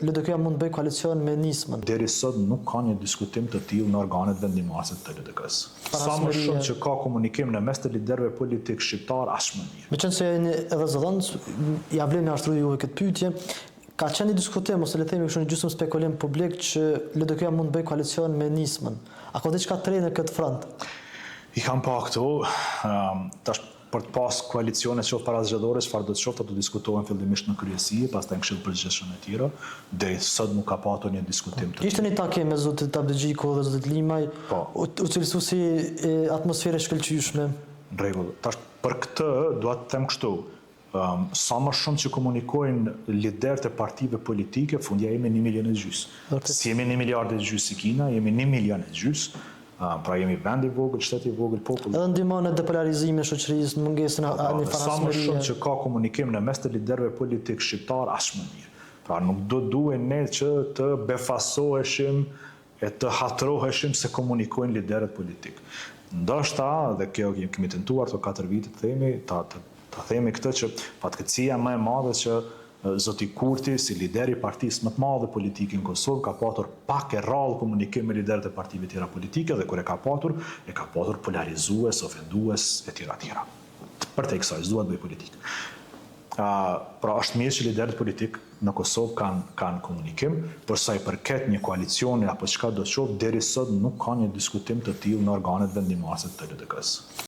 LDK mund të bëjë koalicion me nismën. Deri sot nuk ka një diskutim të tillë në organet vendimase të LDK-s. Sa më shumë që ka komunikim në mes të liderëve politik shqiptar, aq më mirë. Meqense jeni edhe zëdhënës, ja vlen me ashtruar juve këtë pyetje. Ka qenë një diskutim, ose le themi kështu një gjysmë spekulim publik që LDK mund të bëjë koalicion me nismën. A ka diçka të re në këtë front? I kam pa këtu, tash për të pas koalicione qoftë para zgjedhore, çfarë do të qoftë, ato diskutohen fillimisht në kryesi, pastaj në këshill përgjithshëm e tjera. Deri sot nuk ka patur një diskutim të. Ishte një takim me zotin Tabdxhiku dhe zotin Limaj, u cilësu si atmosferë shkëlqyeshme. Në rregull. Tash për këtë dua të them kështu. Sa më shumë që komunikojnë liderët e partive politike, fundja jemi 1,5 milion. Si jemi 1,5 miliard si Kina, jemi 1,5 milion. Pra jemi vend i vogël, shtet i vogël, popull. Edhe ndihmon në depolarizimin e shoqërisë, në mungesën e farasmërie. Sa më shumë që ka komunikim në mes të liderëve politik shqiptar, aq më mirë. Pra nuk do duhen ne që të befasoheshim e të hatroheshim se komunikojnë liderët politik. Ndoshta, dhe kjo kemi tentuar këto 4 vite të themi, ta themi këtë që fatkeqësia më e madhe që zoti Kurti, si lideri i partisë më të madhe politike në Kosovë, ka patur pak e rrallë komunikim me liderët e partive tjera politike dhe kur e ka patur polarizues, ofendues e tjera. Për te kësaj, s'duhet bëj politikë. Pra është mirë që liderët politik në Kosovë kanë komunikim, për sa i përket një koalicioni apo çka do të qoftë, deri sot nuk ka një diskutim të tillë në organet vendimase të LDK-s.